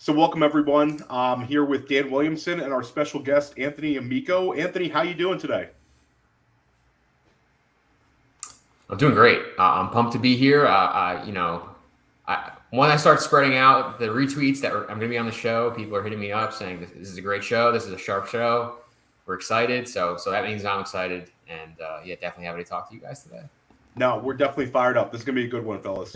So welcome everyone. I'm here with Dan Williamson and our special guest, Anthony AMiCO. Anthony, how you doing today? I'm doing great. I'm pumped to be here. When I start spreading out the retweets that I'm going to be on the show, people are hitting me up saying this is a great show. This is a sharp show. We're excited. So that means I'm excited. And definitely happy to talk to you guys today. No, we're definitely fired up. This is going to be a good one, fellas.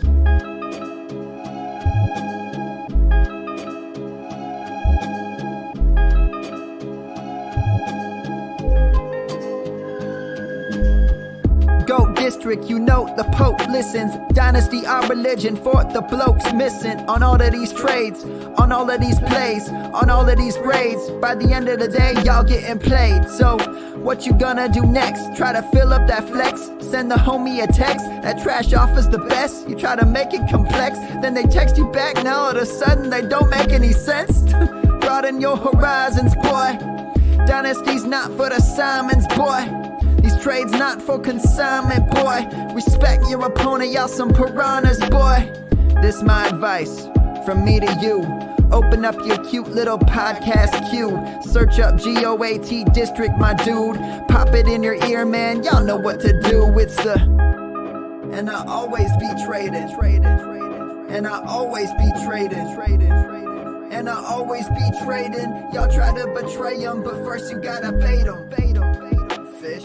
Go DiSTRiCT, you know the Pope listens. Dynasty our religion, for the blokes missing. On all of these trades, on all of these plays, on all of these grades. By the end of the day, y'all getting played. So, what you gonna do next? Try to fill up that flex? Send the homie a text? That trash offers the best? You try to make it complex, then they text you back. Now all of a sudden they don't make any sense. Broaden your horizons, boy. Dynasty's not for the Simons, boy. These trades not for consignment, boy. Respect your opponent, y'all some piranhas, boy. This my advice, from me to you. Open up your cute little podcast queue. Search up GOAT DiSTRiCT, my dude. Pop it in your ear, man, y'all know what to do. It's the... And I always be traded. And I always be traded. And I always be trading. Y'all try to betray them, but first you gotta bait them. Fish.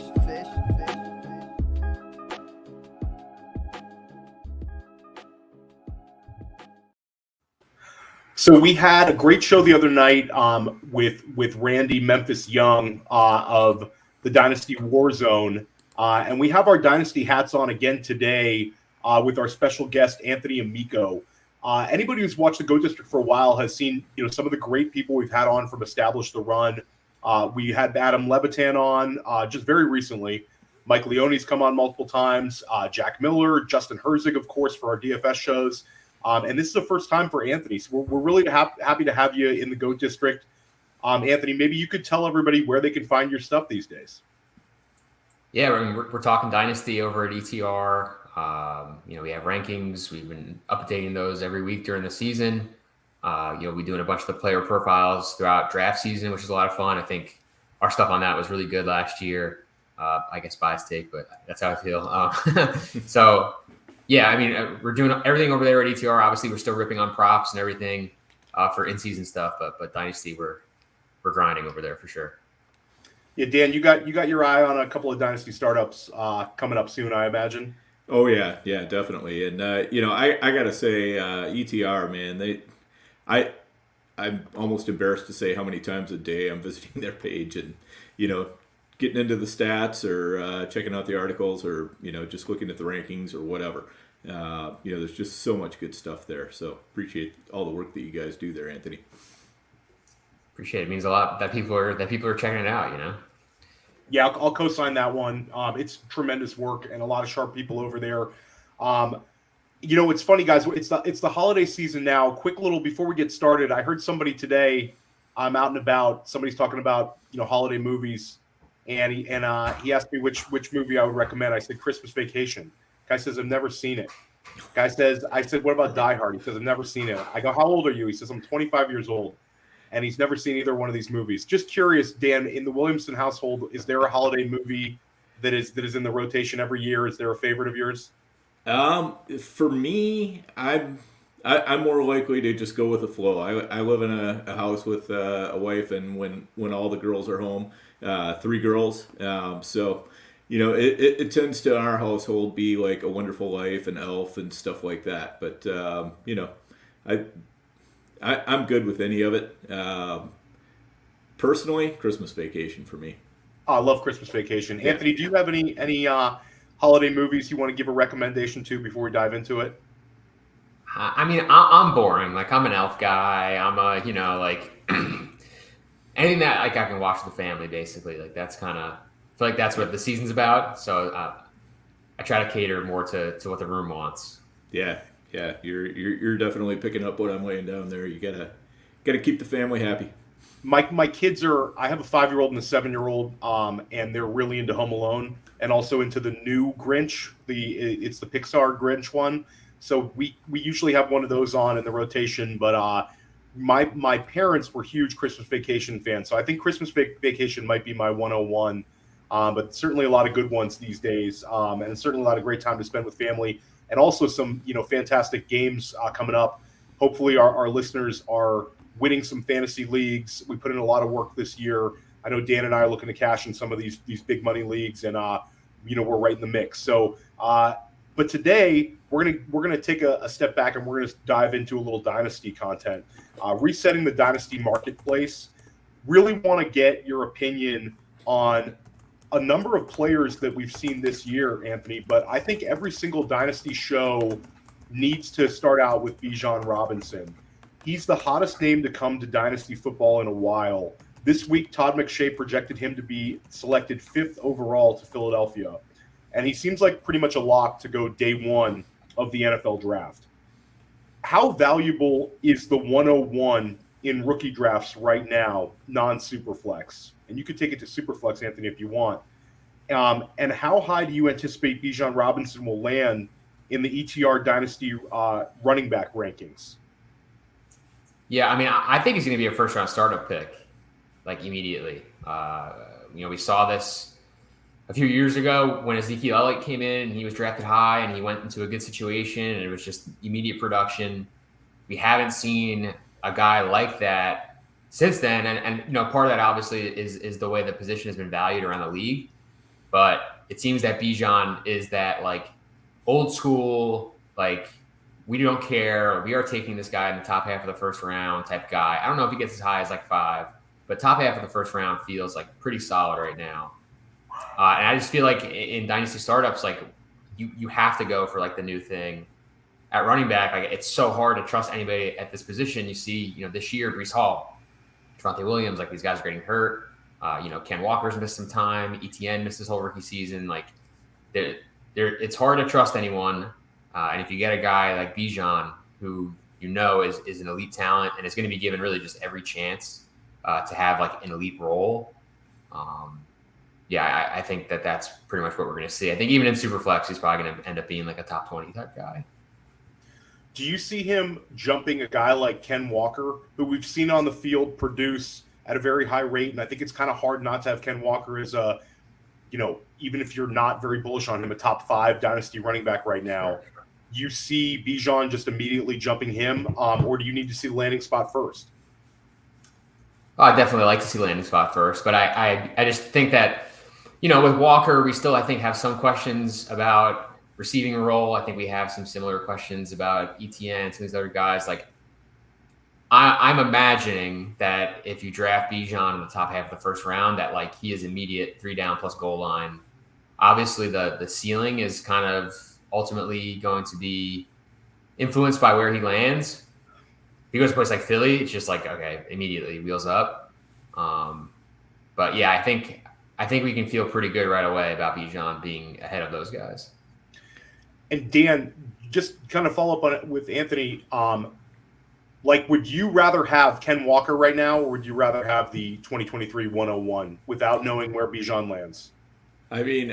So we had a great show the other night with Randy Memphis Young of the Dynasty Warzone. And we have our Dynasty hats on again today with our special guest, Anthony AMiCO. Anybody who's watched the Go DiSTRiCT for a while has seen some of the great people we've had on from Establish the Run. We had Adam Levitan on just very recently. Mike Leone's come on multiple times. Jack Miller, Justin Herzig, of course, for our DFS shows. And this is the first time for Anthony. So we're really happy to have you in the Go DiSTRiCT. Anthony, maybe you could tell everybody where they can find your stuff these days. Yeah, we're talking Dynasty over at ETR. We have rankings. We've been updating those every week during the season. We're doing a bunch of the player profiles throughout draft season, which is a lot of fun. I think our stuff on that was really good last year. I guess biased take, but that's how I feel. We're doing everything over there at ETR. Obviously, we're still ripping on props and everything for in-season stuff, but Dynasty, we're grinding over there for sure. Yeah, Dan, you got your eye on a couple of Dynasty startups coming up soon, I imagine. Oh yeah, definitely. And I gotta say, ETR, man, I'm almost embarrassed to say how many times a day I'm visiting their page and getting into the stats or checking out the articles or just looking at the rankings or whatever. There's just so much good stuff there. So appreciate all the work that you guys do there, Anthony. Appreciate it. It means a lot that people are checking it out. Yeah, I'll co-sign that one. It's tremendous work and a lot of sharp people over there. It's funny, guys. It's the holiday season now. Quick little before we get started, I heard somebody today. I'm out and about. Somebody's talking about holiday movies, and he asked me which movie I would recommend. I said Christmas Vacation. Guy says I've never seen it. I said what about Die Hard? He says I've never seen it. I go, how old are you? He says I'm 25 years old, and he's never seen either one of these movies. Just curious, Dan, in the Williamson household, is there a holiday movie that is in the rotation every year? Is there a favorite of yours? For me, I'm more likely to just go with the flow. I live in a house with a wife, and when all the girls are home, 3 girls. It tends to in our household be like A Wonderful Life and Elf and stuff like that. But I'm good with any of it. Personally, Christmas Vacation for me. I love Christmas Vacation. Yeah. Anthony, do you have any holiday movies you want to give a recommendation to before we dive into it? I'm boring. Like, I'm an Elf guy. I'm anything that I can watch with the family, basically. Like, that's kind of, I feel like that's what the season's about. So I try to cater more to what the room wants. Yeah, you're definitely picking up what I'm laying down there. You gotta keep the family happy. My kids I have a 5-year-old and a 7-year-old, and they're really into Home Alone and also into the new Grinch. It's the Pixar Grinch one. So we usually have one of those on in the rotation, but my parents were huge Christmas Vacation fans, so I think Christmas Vacation might be my 101. But certainly a lot of good ones these days, and certainly a lot of great time to spend with family, and also some fantastic games coming up. Hopefully, our listeners are winning some fantasy leagues. We put in a lot of work this year. I know Dan and I are looking to cash in some of these big money leagues, and we're right in the mix. So, but today we're gonna take a step back, and we're gonna dive into a little Dynasty content, resetting the Dynasty Marketplace. Really want to get your opinion on a number of players that we've seen this year, Anthony, but I think every single Dynasty show needs to start out with Bijan Robinson. He's the hottest name to come to Dynasty football in a while. This week, Todd McShay projected him to be selected 5th overall to Philadelphia, and he seems like pretty much a lock to go day one of the NFL draft. How valuable is the 101 in rookie drafts right now, non-Superflex? And you could take it to Superflex, Anthony, if you want. And how high do you anticipate Bijan Robinson will land in the ETR Dynasty running back rankings? Yeah, I mean, I think he's going to be a first-round startup pick, like immediately. We saw this a few years ago when Ezekiel Elliott came in and he was drafted high and he went into a good situation and it was just immediate production. We haven't seen a guy like that since then, and part of that obviously is the way the position has been valued around the league. But it seems that Bijan is that like old school, like we don't care, we are taking this guy in the top half of the first round type guy. I don't know if he gets as high as like 5, but top half of the first round feels like pretty solid right now. And I just feel like in Dynasty startups, like you have to go for like the new thing at running back. Like it's so hard to trust anybody at this position. You see, this year Breece Hall, Trevante Williams, like these guys are getting hurt. Ken Walker's missed some time. ETN missed his whole rookie season. Like, it's hard to trust anyone. And if you get a guy like Bijan, who is an elite talent and is going to be given really just every chance to have like an elite role, I think that's pretty much what we're going to see. I think even in Superflex, he's probably going to end up being like a top 20 type guy. Do you see him jumping a guy like Ken Walker, who we've seen on the field produce at a very high rate? And I think it's kind of hard not to have Ken Walker as a, even if you're not very bullish on him, a top 5 Dynasty running back right now. You see Bijan just immediately jumping him, or do you need to see the landing spot first? I definitely like to see landing spot first, but I just think that, with Walker, we still, I think, have some questions about receiving a role. I think we have some similar questions about ETN and some of these other guys. Like, I'm imagining that if you draft Bijan in the top half of the first round, that like he is immediate 3 down plus goal line. Obviously, the ceiling is kind of ultimately going to be influenced by where he lands. If he goes to a place like Philly, it's just like, okay, immediately wheels up. But yeah, I think we can feel pretty good right away about Bijan being ahead of those guys. And Dan, just kind of follow up on it with Anthony. Would you rather have Ken Walker right now, or would you rather have the 2023 101 without knowing where Bijan lands? I mean,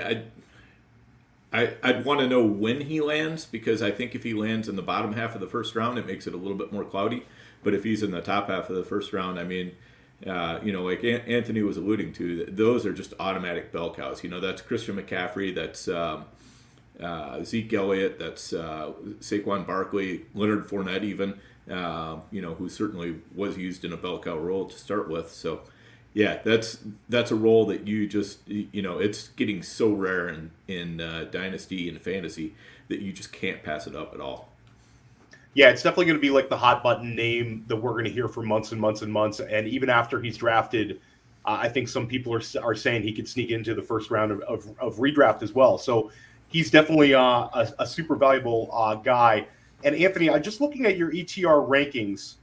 I'd want to know when he lands, because I think if he lands in the bottom half of the first round, it makes it a little bit more cloudy. But if he's in the top half of the first round, I mean, like Anthony was alluding to, those are just automatic bell cows. That's Christian McCaffrey, that's Zeke Elliott, that's Saquon Barkley, Leonard Fournette even, who certainly was used in a bell cow role to start with. So, yeah, that's a role that you just, it's getting so rare in Dynasty and fantasy that you just can't pass it up at all. Yeah, it's definitely going to be like the hot button name that we're going to hear for months and months and months. And even after he's drafted, I think some people are saying he could sneak into the first round of redraft as well. So he's definitely a super valuable guy. And Anthony, I'm just looking at your ETR rankings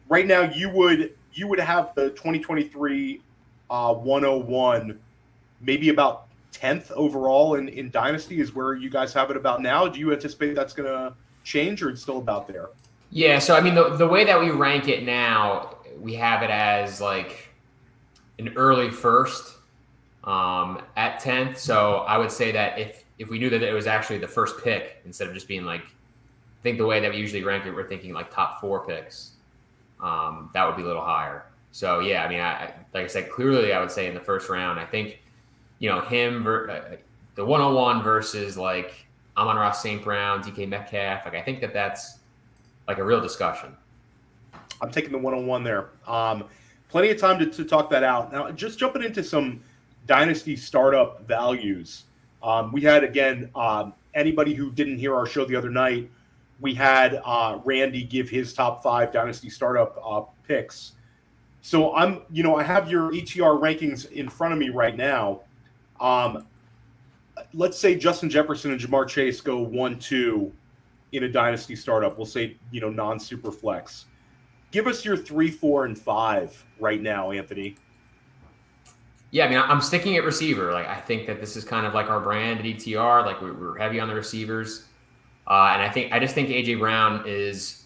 right now. You would have the 2023 101, maybe about 10th overall in Dynasty is where you guys have it about now. Do you anticipate that's going to change, or it's still about there? Yeah, so I mean, the way that we rank it now, we have it as like an early first at 10th. So I would say that if we knew that it was actually the first pick instead of just being like, I think the way that we usually rank it, we're thinking like top 4 picks. that would be a little higher. So yeah, I mean, like I said, clearly I would say in the first round, I think, him, the 101 versus like Amon-Ra St. Brown, DK Metcalf, like I think that's like a real discussion. I'm taking the 101 there. Plenty of time to talk that out. Now, just jumping into some Dynasty startup values. We had, again, anybody who didn't hear our show the other night, we had Randy give his top 5 Dynasty startup picks. So I have your ETR rankings in front of me right now. Let's say Justin Jefferson and Jamar Chase go 1-2 in a Dynasty startup. We'll say, non-super flex. Give us your 3, 4, and 5 right now, Anthony. Yeah, I mean, I'm sticking at receiver. Like, I think that this is kind of like our brand at ETR. Like, we're heavy on the receivers. And I just think A.J. Brown is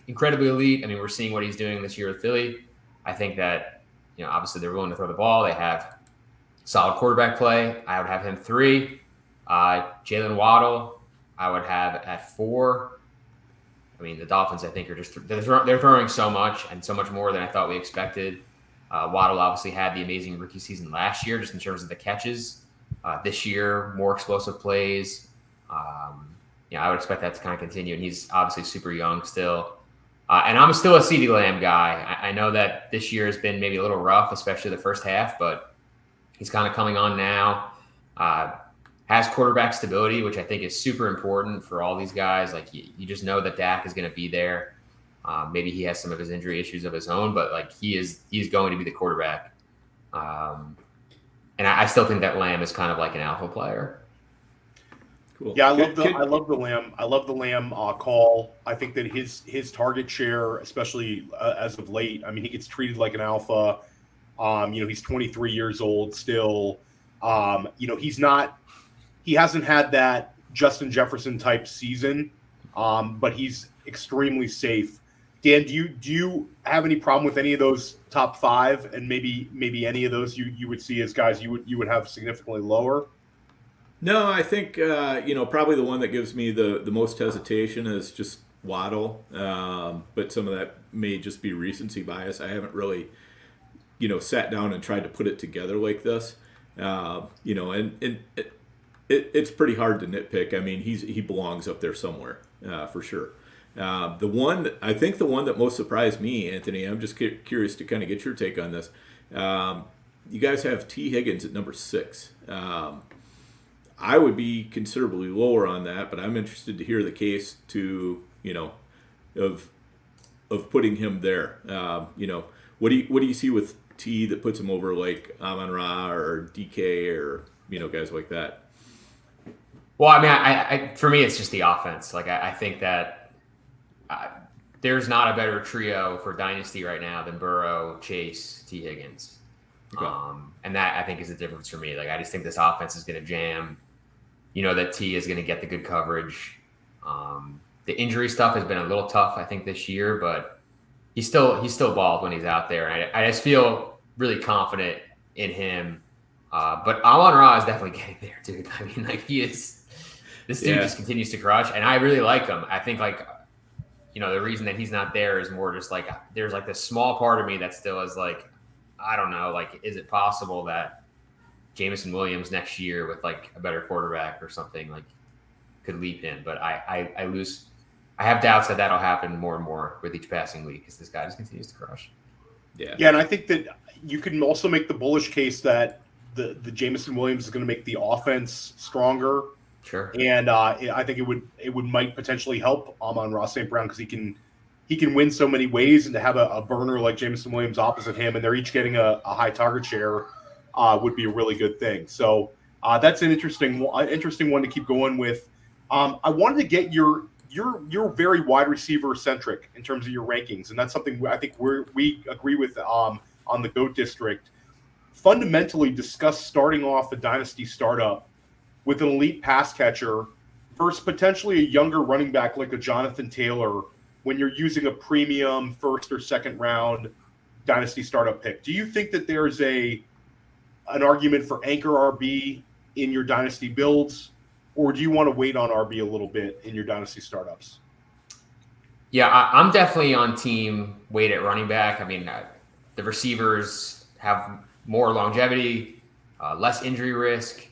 incredibly elite. I mean, we're seeing what he's doing this year with Philly. I think that, obviously they're willing to throw the ball. They have solid quarterback play. I would have him 3. Jalen Waddle, I would have at 4. I mean, the Dolphins, I think, they're throwing so much and so much more than I thought we expected. Waddle obviously had the amazing rookie season last year, just in terms of the catches. This year, more explosive plays. I would expect that to kind of continue. And he's obviously super young still. And I'm still a CeeDee Lamb guy. I know that this year has been maybe a little rough, especially the first half, but he's kind of coming on now. Has quarterback stability, which I think is super important for all these guys. Like, you just know that Dak is going to be there. Maybe he has some of his injury issues of his own, but like he's going to be the quarterback. And I still think that Lamb is kind of like an alpha player. Cool. Yeah, I love the Lamb. I love the Lamb call. I think that his target share, especially as of late, I mean, he gets treated like an alpha. He's 23 years old still. He hasn't had that Justin Jefferson type season, but he's extremely safe. Dan, do you have any problem with any of those top 5, and maybe any of those you would see as guys you would have significantly lower? No, I think probably the one that gives me the most hesitation is just Waddle, but some of that may just be recency bias. I haven't really sat down and tried to put it together like this, and it's pretty hard to nitpick. I mean, he belongs up there somewhere for sure. The one that most surprised me, Anthony, I'm just curious to kind of get your take on this. You guys have T. Higgins at number 6. I would be considerably lower on that, but I'm interested to hear the case to of putting him there. What do you see with T that puts him over like Amon-Ra or DK or guys like that? Well, I mean, I for me, it's just the offense. Like, I think that there's not a better trio for Dynasty right now than Burrow, Chase, T. Higgins. Okay. And that, I think, is the difference for me. Like, I just think this offense is going to jam. That T is going to get the good coverage. The injury stuff has been a little tough, I think, this year, but he's still balled when he's out there. And I just feel really confident in him. But Amon-Ra is definitely getting there, dude. I mean, like, this dude just continues to crush, and I really like him. I think, like, the reason that he's not there is more just like there's like this small part of me that still is like, I don't know, like, is it possible that Jameson Williams next year with like a better quarterback or something like could leap him? But I have doubts that that'll happen more and more with each passing week because this guy just continues to crush. Yeah, and I think that you can also make the bullish case that the Jameson Williams is going to make the offense stronger. Sure. And I think it might potentially help Amon-Ra St. Brown because he can win so many ways, and to have a burner like Jameson Williams opposite him, and they're each getting a high target share, would be a really good thing. So that's an interesting one to keep going with. I wanted to get your very wide receiver centric in terms of your rankings, and that's something I think we agree with on the GOAT District. Fundamentally, discuss starting off a dynasty startup with an elite pass catcher versus potentially a younger running back like a Jonathan Taylor when you're using a premium first or second round dynasty startup pick. Do you think that there's an argument for anchor RB in your dynasty builds, or do you want to wait on RB a little bit in your dynasty startups? Yeah, I'm definitely on team weight at running back. I mean, the receivers have more longevity, less injury risk,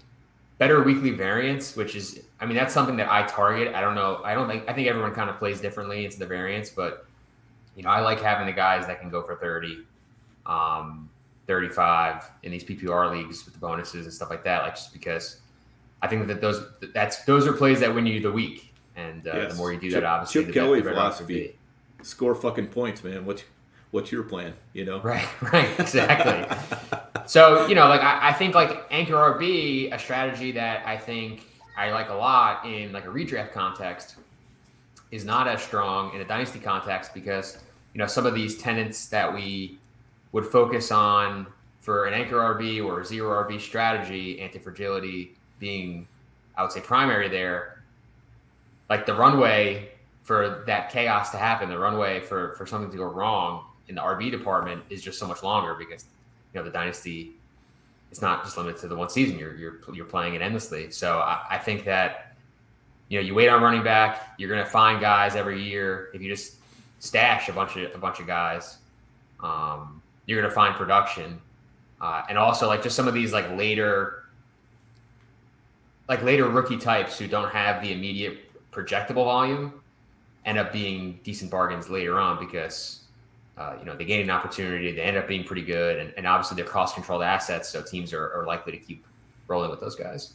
better weekly variance, which is, I mean, that's something that I target. I don't know. I think everyone kind of plays differently into the variance, but, I like having the guys that can go for 30, 35 in these PPR leagues with the bonuses and stuff like that. Like, just because I think that those are plays that win you the week. And the more you do that, obviously, Chip the Kelly better philosophy: score fucking points, man. What's your plan? Right, exactly. So I think like anchor RB, a strategy that I think I like a lot in like a redraft context, is not as strong in a dynasty context because some of these tenets that we would focus on for an anchor RB or a zero RB strategy, anti-fragility being, I would say, primary there. Like the runway for that chaos to happen, the runway for something to go wrong in the RB department is just so much longer because the dynasty, it's not just limited to the one season. You're playing it endlessly. So I think that you wait on running back, you're going to find guys every year. If you just stash a bunch of guys, you're going to find production, and also like just some of these like later rookie types who don't have the immediate projectable volume end up being decent bargains later on because they gain an opportunity, they end up being pretty good, and obviously they're cost controlled assets, so teams are likely to keep rolling with those guys.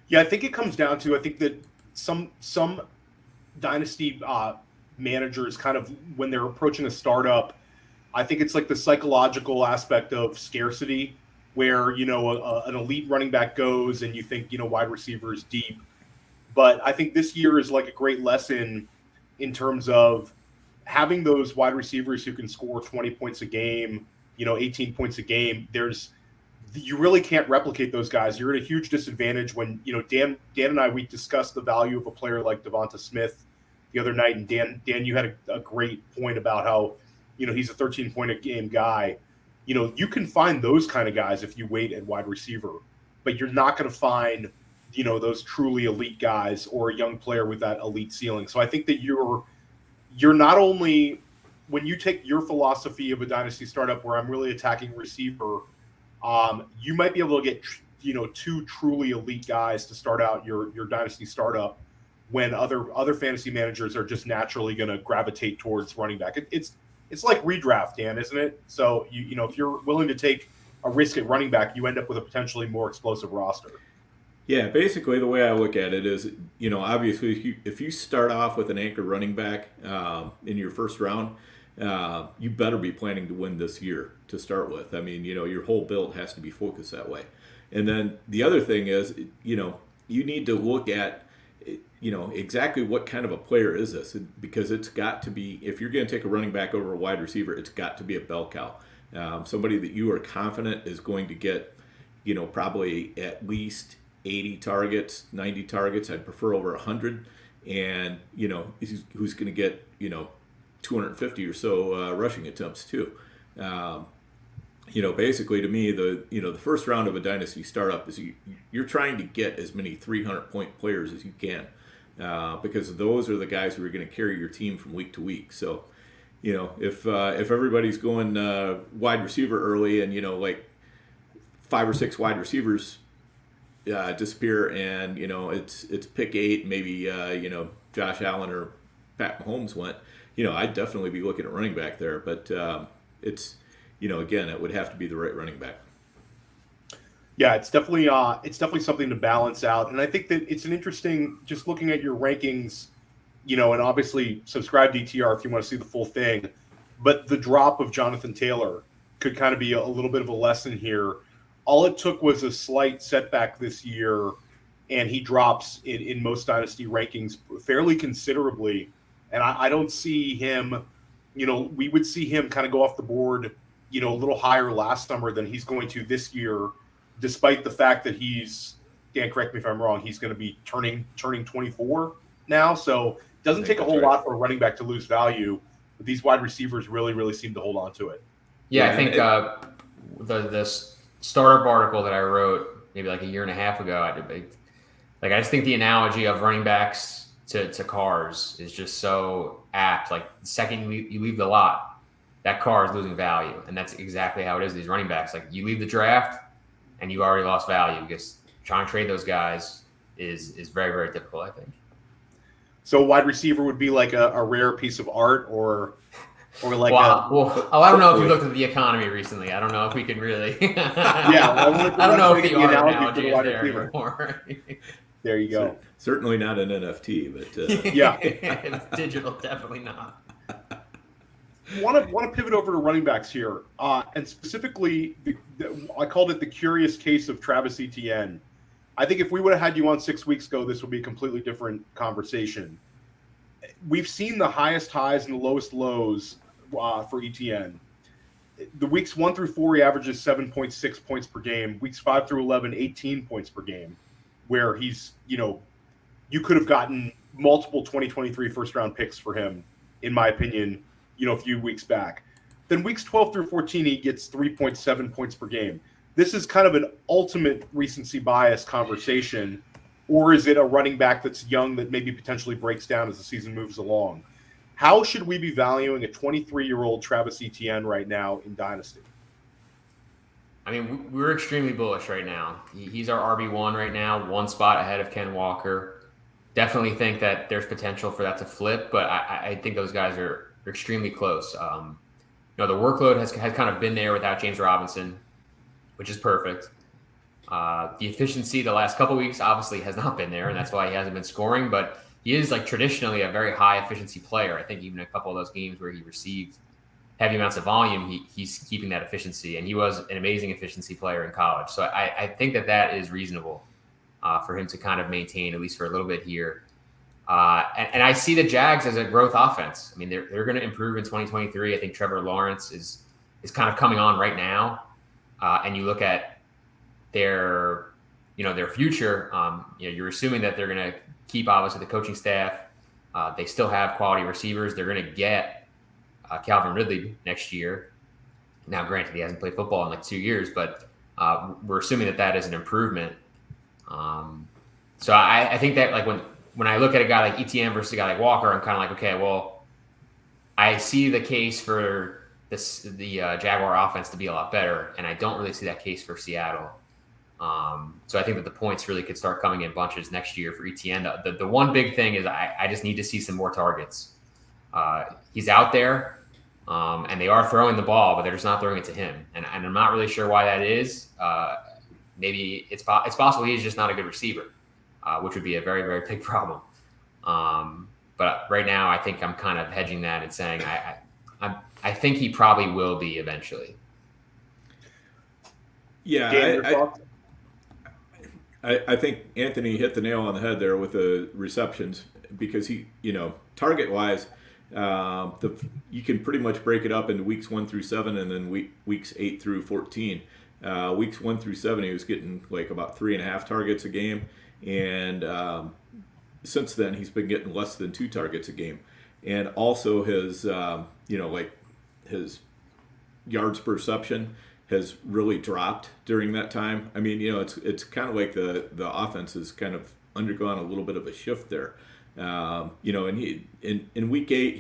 Yeah, I think it comes down to, I think that some dynasty managers kind of, when they're approaching a startup, I think it's like the psychological aspect of scarcity where an elite running back goes and you think wide receiver is deep. But I think this year is like a great lesson in terms of having those wide receivers who can score 20 points a game, 18 points a game. You really can't replicate those guys. You're at a huge disadvantage when, Dan and I, we discussed the value of a player like Devonta Smith the other night. And Dan, you had a great point about how, he's a 13-point-a-game guy. You can find those kind of guys if you wait at wide receiver, but you're not going to find those truly elite guys or a young player with that elite ceiling. So I think that you're not only, when you take your philosophy of a dynasty startup where I'm really attacking receiver, you might be able to get, two truly elite guys to start out your dynasty startup when other fantasy managers are just naturally going to gravitate towards running back. It's like redraft, Dan, isn't it? So if you're willing to take a risk at running back, you end up with a potentially more explosive roster. Yeah, basically the way I look at it is, obviously if you start off with an anchor running back in your first round, you better be planning to win this year to start with. I mean, your whole build has to be focused that way. And then the other thing is, you need to look at, exactly what kind of a player is this? Because it's got to be, if you're going to take a running back over a wide receiver, it's got to be a bell cow. Somebody that you are confident is going to get, probably at least 80 targets, 90 targets. I'd prefer over 100. And, who's going to get, 250 or so rushing attempts too. Basically to me, the first round of a dynasty startup is you're trying to get as many 300-point players as you can, because those are the guys who are going to carry your team from week to week. So, if everybody's going wide receiver early and like 5 or 6 wide receivers disappear and it's pick 8, maybe Josh Allen or Pat Mahomes went, I'd definitely be looking at running back there, but it's again, it would have to be the right running back. Yeah, it's definitely something to balance out, and I think that it's an interesting, just looking at your rankings, and obviously subscribe to DTR if you want to see the full thing, but the drop of Jonathan Taylor could kind of be a little bit of a lesson here. All it took was a slight setback this year, and he drops in most dynasty rankings fairly considerably. And I don't see him, we would see him kind of go off the board, a little higher last summer than he's going to this year, despite the fact that Dan, correct me if I'm wrong, he's going to be turning 24 now. So it doesn't take a whole lot for a running back to lose value, but these wide receivers really, really seem to hold on to it. Yeah, I think the startup article that I wrote maybe like a year and a half ago, I just think the analogy of running backs to cars is just so apt. Like the second you leave the lot, that car is losing value, and that's exactly how it is. These running backs, like you leave the draft, and you already lost value because trying to trade those guys is very, very difficult, I think. So wide receiver would be like a rare piece of art, or like I don't know if you looked at the economy recently. I don't know if we can really. Yeah, I don't know if the art analogy is there anymore. There you go. Certainly not an NFT, but yeah, it's digital, definitely not. Want to pivot over to running backs here, and specifically, I called it the curious case of Travis Etienne. I think if we would have had you on 6 weeks ago, this would be a completely different conversation. We've seen the highest highs and the lowest lows for Etienne. The weeks 1 through 4, he averages 7.6 points per game. Weeks 5 through 11, 18 points per game, where he's, you could have gotten multiple 2023 first-round picks for him, in my opinion, a few weeks back. Then weeks 12 through 14, he gets 3.7 points per game. This is kind of an ultimate recency bias conversation, or is it a running back that's young that maybe potentially breaks down as the season moves along? How should we be valuing a 23-year-old Travis Etienne right now in Dynasty? I mean, we're extremely bullish right now. He's our RB1 right now, one spot ahead of Ken Walker. Definitely think that there's potential for that to flip, but I think those guys are extremely close. The workload has kind of been there without James Robinson, which is perfect. The efficiency the last couple of weeks obviously has not been there, and that's why he hasn't been scoring, but he is like traditionally a very high efficiency player. I think even a couple of those games where he received heavy amounts of volume, he's keeping that efficiency, and he was an amazing efficiency player in college. So I think that is reasonable for him to kind of maintain, at least for a little bit here. And I see the Jags as a growth offense. I mean, they're going to improve in 2023. I think Trevor Lawrence is kind of coming on right now. And you look at their future, you're assuming that they're going to keep, obviously, the coaching staff. They still have quality receivers. They're going to get Calvin Ridley next year. Now, granted, he hasn't played football in like 2 years, but we're assuming that is an improvement. So I think that like when I look at a guy like Etienne versus a guy like Walker, I'm kind of like, okay, well, I see the case for the Jaguar offense to be a lot better, and I don't really see that case for Seattle. So I think that the points really could start coming in bunches next year for Etienne. The one big thing is I just need to see some more targets. He's out there, and they are throwing the ball, but they're just not throwing it to him. And I'm not really sure why that is. Maybe it's possible he's just not a good receiver, which would be a very, very big problem. But right now I think I'm kind of hedging that and saying I think he probably will be eventually. Yeah, I think Anthony hit the nail on the head there with the receptions, because he, target wise, you can pretty much break it up into weeks 1 through 7 and then weeks 8 through 14. Weeks 1 through 7, he was getting like about 3.5 targets a game, and since then he's been getting less than 2 targets a game, and also his his yards per reception has really dropped during that time. I mean, it's kind of like the offense has kind of undergone a little bit of a shift there. And he in week 8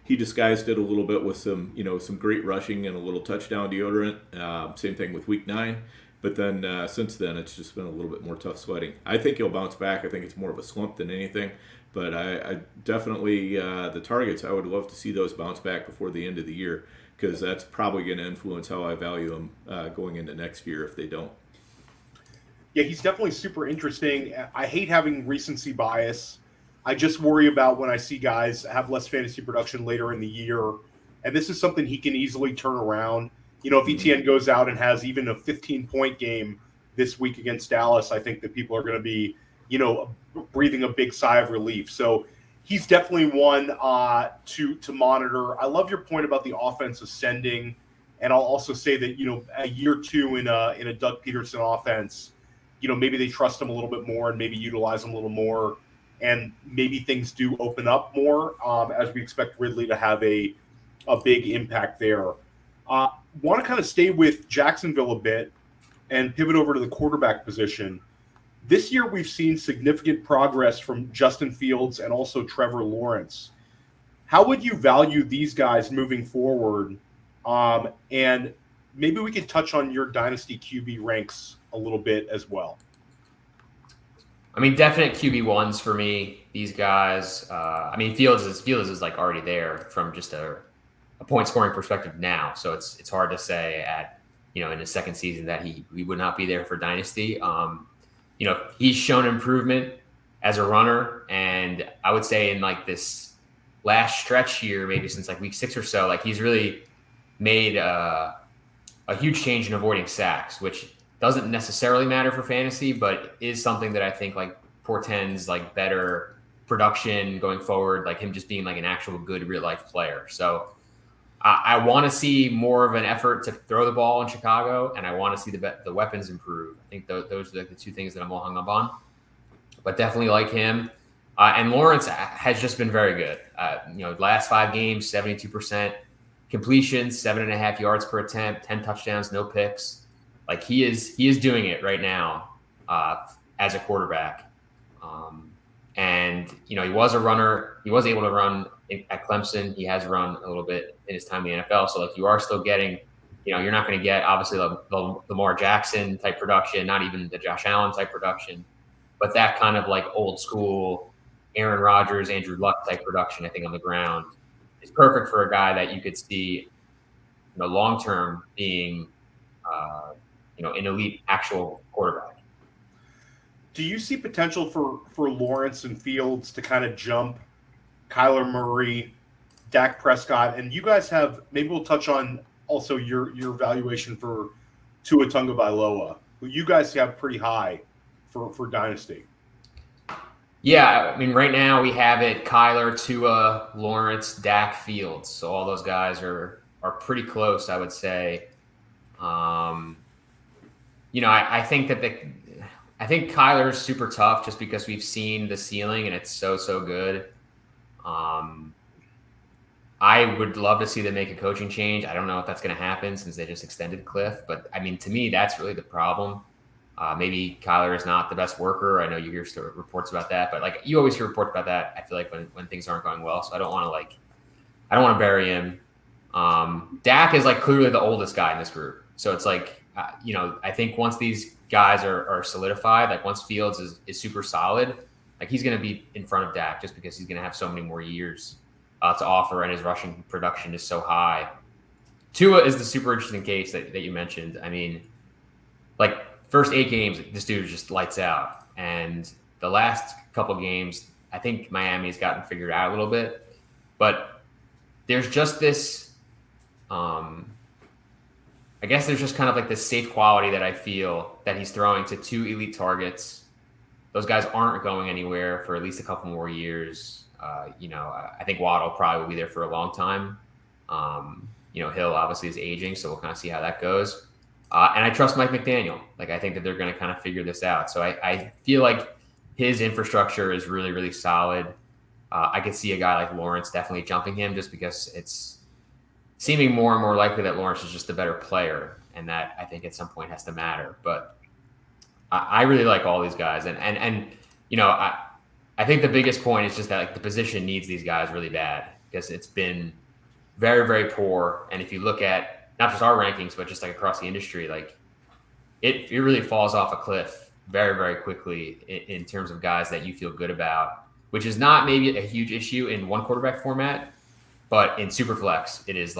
he disguised it a little bit with some great rushing and a little touchdown deodorant. Same thing with week 9, but then since then it's just been a little bit more tough sledding. I think he'll bounce back. I think it's more of a slump than anything, but I definitely the targets, I would love to see those bounce back before the end of the year, because that's probably going to influence how I value them going into next year if they don't. Yeah, he's definitely super interesting. I hate having recency bias. I just worry about when I see guys have less fantasy production later in the year. And this is something he can easily turn around. If Etienne goes out and has even a 15-point game this week against Dallas, I think that people are going to be, breathing a big sigh of relief. So he's definitely one to monitor. I love your point about the offense ascending. And I'll also say that, a year or two in a Doug Peterson offense, maybe they trust him a little bit more and maybe utilize him a little more. And maybe things do open up more as we expect Ridley to have a big impact there. Want to kind of stay with Jacksonville a bit and pivot over to the quarterback position. This year, we've seen significant progress from Justin Fields and also Trevor Lawrence. How would you value these guys moving forward? And maybe we could touch on your Dynasty QB ranks a little bit as well. I mean, definite QB1s for me. These guys. I mean, Fields is like already there from just a point scoring perspective now. So it's hard to say in his second season that he would not be there for Dynasty. He's shown improvement as a runner, and I would say in like this last stretch here, maybe since like week 6 or so, like he's really made a huge change in avoiding sacks, which doesn't necessarily matter for fantasy, but is something that I think like portends like better production going forward, like him just being like an actual good real life player. So I want to see more of an effort to throw the ball in Chicago, and I want to see the weapons improve. I think those are the two things that I'm all hung up on, but definitely like him. And Lawrence has just been very good. Last 5 games, 72% completions, 7.5 yards per attempt, 10 touchdowns, no picks. Like he is doing it right now as a quarterback. He was a runner. He was able to run at Clemson. He has run a little bit in his time in the NFL. So like you are still getting, you're not going to get obviously the Lamar Jackson type production, not even the Josh Allen type production, but that kind of like old school Aaron Rodgers, Andrew Luck type production, I think on the ground is perfect for a guy that you could see, long term being, an elite actual quarterback. Do you see potential for Lawrence and Fields to kind of jump Kyler Murray, Dak Prescott, and you guys have, maybe we'll touch on also your valuation for Tua Tagovailoa, who you guys have pretty high for Dynasty. Yeah, I mean, right now we have it Kyler, Tua, Lawrence, Dak, Fields. So all those guys are pretty close, I would say. I think I think Kyler's super tough just because we've seen the ceiling and it's so good. I would love to see them make a coaching change. I don't know if that's going to happen since they just extended Cliff, but I mean, to me, that's really the problem. Maybe Kyler is not the best worker. I know you hear reports about that, but like you always hear reports about that. I feel like when things aren't going well, so I don't want to bury him. Dak is like clearly the oldest guy in this group, so it's like I think once these guys are solidified, like once Fields is super solid, like he's going to be in front of Dak just because he's going to have so many more years to offer, and his rushing production is so high. Tua is the super interesting case that you mentioned. I mean, like first 8 games, this dude just lights out. And the last couple games, I think Miami's gotten figured out a little bit. But there's just this, I guess there's just kind of like this safe quality that I feel that he's throwing to 2 elite targets. Those guys aren't going anywhere for at least a couple more years. I think Waddle probably will be there for a long time. Hill obviously is aging, so we'll kind of see how that goes. And I trust Mike McDaniel. Like, I think that they're going to kind of figure this out. So I feel like his infrastructure is really, really solid. I could see a guy like Lawrence definitely jumping him just because it's seeming more and more likely that Lawrence is just the better player. And that I think at some point has to matter. But I really like all these guys. And I think the biggest point is just that like the position needs these guys really bad because it's been very, very poor. And if you look at not just our rankings, but just like across the industry, like it really falls off a cliff very, very quickly in terms of guys that you feel good about, which is not maybe a huge issue in one quarterback format, but in Superflex, it is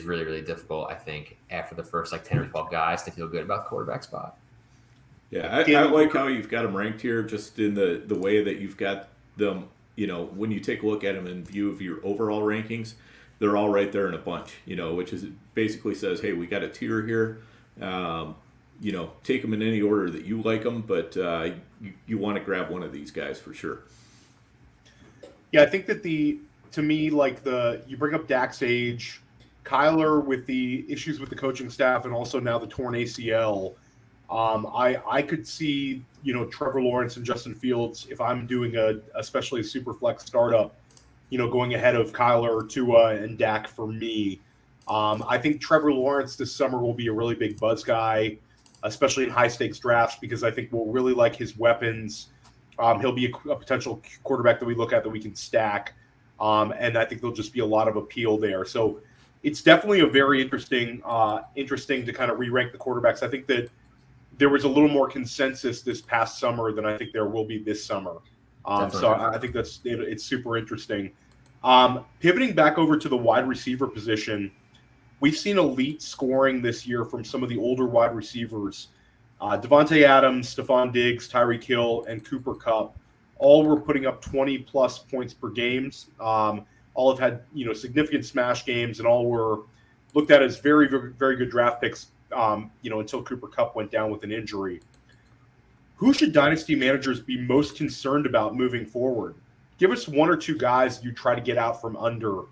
really, really difficult, I think, after the first like 10 or 12 guys to feel good about the quarterback spot. Yeah, I like how you've got them ranked here just in the way that you've got them, when you take a look at them in view of your overall rankings, they're all right there in a bunch, which is basically says, hey, we got a tier here. Take them in any order that you like them, but you want to grab one of these guys for sure. Yeah, I think that to me, like you bring up Dak's age, Kyler with the issues with the coaching staff, and also now the torn ACL. I could see, Trevor Lawrence and Justin Fields, if I'm doing especially a super flex startup, going ahead of Kyler, Tua, and Dak for me. I think Trevor Lawrence this summer will be a really big buzz guy. especially in high stakes drafts, because I think we'll really like his weapons. He'll be a potential quarterback that we look at that we can stack. And I think there'll just be a lot of appeal there. So it's definitely a very interesting to kind of re-rank the quarterbacks. I think that there was a little more consensus this past summer than I think there will be this summer. So I think it's super interesting. Pivoting back over to the wide receiver position, we've seen elite scoring this year from some of the older wide receivers. Devontae Adams, Stephon Diggs, Tyreek Hill, and Cooper Kupp all were putting up 20-plus points per games. All have had significant smash games, and all were looked at as very, very, very good draft picks. Until Cooper Kupp went down with an injury. Who should dynasty managers be most concerned about moving forward? Give us one or two guys you try to get out from under,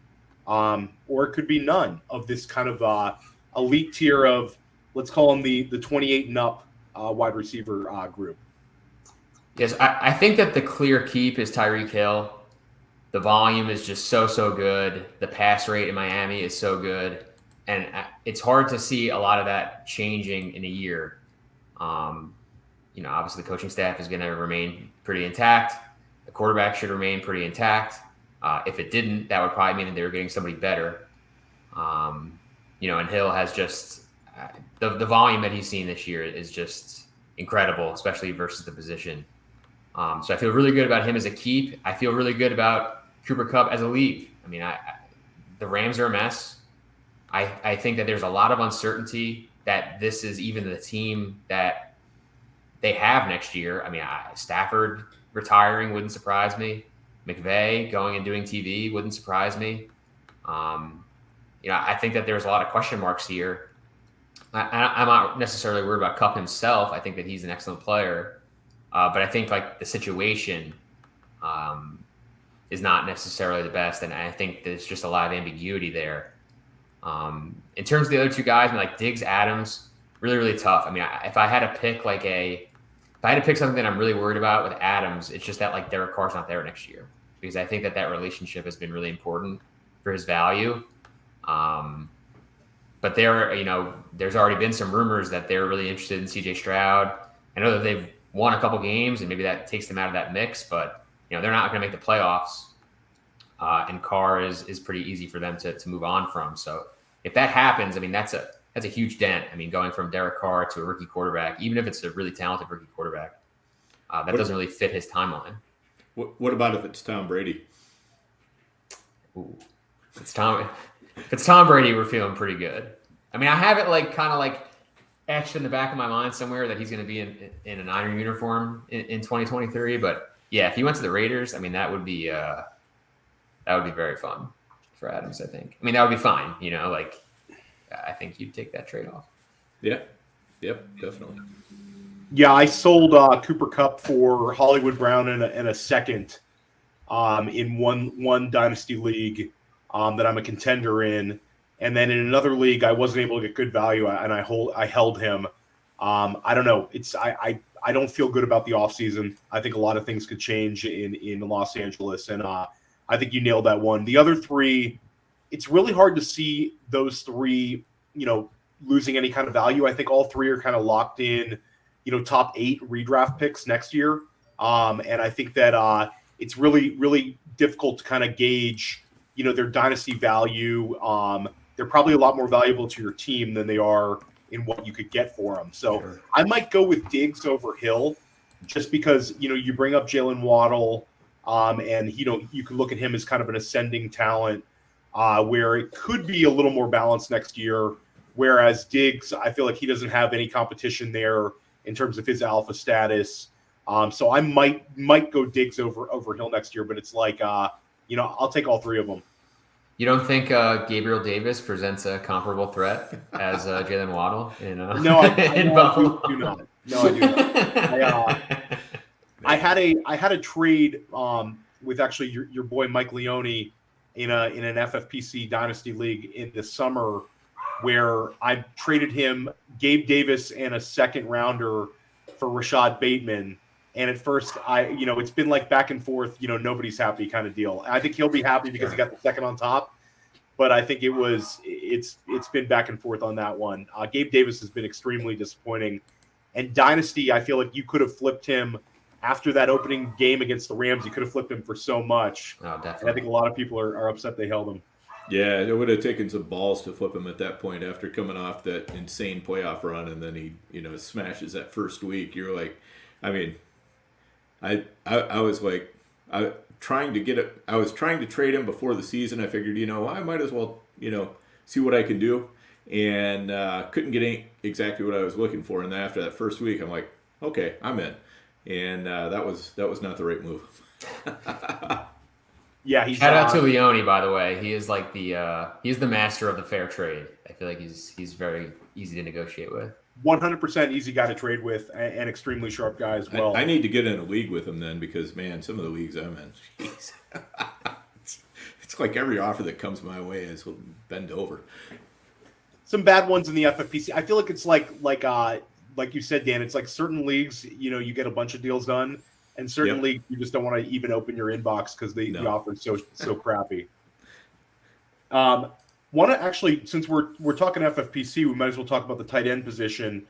or it could be none of this kind of elite tier of, let's call them the 28 and up wide receiver group. Yes, I think that the clear keep is Tyreek Hill. The volume is just so good. The pass rate in Miami is so good. And it's hard to see a lot of that changing in a year. Obviously the coaching staff is going to remain pretty intact. The quarterback should remain pretty intact. If it didn't, that would probably mean that they were getting somebody better. And Hill has just the volume that he's seen this year is just incredible, especially versus the position. So I feel really good about him as a keep. I feel really good about Cooper Kupp as a leave. I mean, the Rams are a mess. I think that there's a lot of uncertainty that this is even the team that they have next year. I mean, Stafford retiring wouldn't surprise me. McVay going and doing TV wouldn't surprise me. I think that there's a lot of question marks here. I'm not necessarily worried about Kupp himself. I think that he's an excellent player. But I think like the situation is not necessarily the best. And I think there's just a lot of ambiguity there. In terms of the other two guys, I mean, like Diggs, Adams, really, really tough. I mean, if I had to pick something that I'm really worried about with Adams, it's just that like Derek Carr's not there next year, because I think that relationship has been really important for his value. But there's already been some rumors that they're really interested in CJ Stroud. I know that they've won a couple games and maybe that takes them out of that mix, but they're not going to make the playoffs. And Carr is pretty easy for them to move on from. So if that happens, I mean, that's a huge dent. I mean, going from Derek Carr to a rookie quarterback, even if it's a really talented rookie quarterback, that doesn't really fit his timeline. What about if it's Tom Brady? Ooh, if it's Tom Brady, we're feeling pretty good. I mean, I have it kind of etched in the back of my mind somewhere that he's going to be in a Niner uniform in 2023. But yeah, if he went to the Raiders, I mean, that would be very fun for Adams, I think. I mean, that would be fine. I think you'd take that trade-off. Yeah. Yep, definitely. Yeah, I sold Cooper Kupp for Hollywood Brown and a second in one dynasty league that I'm a contender in. And then in another league, I wasn't able to get good value, and I held him. I don't know. I don't feel good about the offseason. I think a lot of things could change in Los Angeles, and I think you nailed that one. The other three, it's really hard to see those three, losing any kind of value. I think all three are kind of locked in, top 8 redraft picks next year. And I think that it's really, really difficult to kind of gauge, their dynasty value. They're probably a lot more valuable to your team than they are in what you could get for them. So sure. I might go with Diggs over Hill, just because, you bring up Jalen Waddle, and, you can look at him as kind of an ascending talent, where it could be a little more balanced next year. Whereas Diggs, I feel like he doesn't have any competition there in terms of his alpha status. So I might go Diggs over Hill next year, but it's like, I'll take all three of them. You don't think Gabriel Davis presents a comparable threat as Jalen Waddle in Buffalo? I do not. No, I do not. I had a trade with actually your boy Mike Leone in an FFPC Dynasty League in the summer, where I traded him Gabe Davis and a second rounder for Rashad Bateman. And at first, it's been like back and forth, nobody's happy kind of deal. I think he'll be happy because he got the second on top. But I think it's been back and forth on that one. Gabe Davis has been extremely disappointing And Dynasty, I feel like you could have flipped him after that opening game against the Rams. You could have flipped him for so much. Oh, definitely. And I think a lot of people are upset they held him. Yeah, it would have taken some balls to flip him at that point after coming off that insane playoff run, and then he, smashes that first week. You're like, I mean, I was like, I was trying to trade him before the season. I figured, I might as well, see what I can do, and couldn't get exactly what I was looking for. And then after that first week, I'm like, okay, I'm in, and that was not the right move. Yeah, shout out to Leone, by the way. He is like he's the master of the fair trade. I feel like he's very easy to negotiate with. 100% easy guy to trade with, and extremely sharp guy as well. I need to get in a league with him then, because man, some of the leagues I'm in, jeez. It's like every offer that comes my way is bend over. Some bad ones in the FFPC. I feel like it's like you said, Dan. It's like certain leagues, you get a bunch of deals done. And certainly, you just don't want to even open your inbox because the offer is so crappy. Want to actually, since we're talking FFPC, we might as well talk about the tight end position.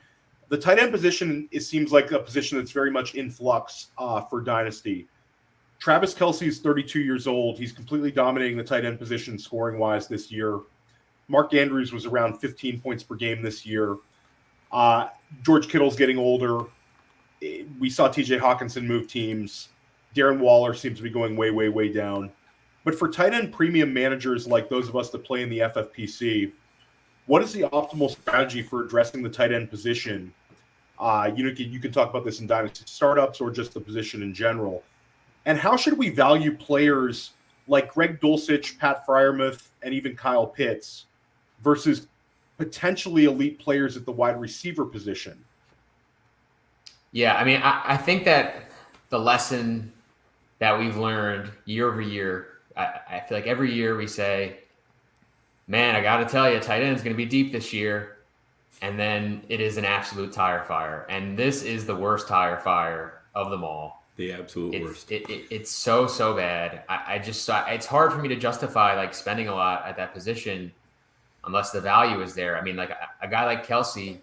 The tight end position seems like a position that's very much in flux for Dynasty. Travis Kelce is 32 years old. He's completely dominating the tight end position scoring wise this year. Mark Andrews was around 15 points per game this year. George Kittle's getting older. We saw TJ Hawkinson move teams. Darren Waller seems to be going way, way, way down. But for tight end premium managers like those of us that play in the FFPC, what is the optimal strategy for addressing the tight end position? You can talk about this in Dynasty Startups or just the position in general. And how should we value players like Greg Dulcich, Pat Freiermuth, and even Kyle Pitts versus potentially elite players at the wide receiver position? Yeah, I mean, I think that the lesson that we've learned year over year, I feel like every year we say, man, I got to tell you, tight end is going to be deep this year. And then it is an absolute tire fire. And this is the worst tire fire of them all. The absolute worst. It's so bad. It's hard for me to justify like spending a lot at that position unless the value is there. I mean, like a guy like Kelce,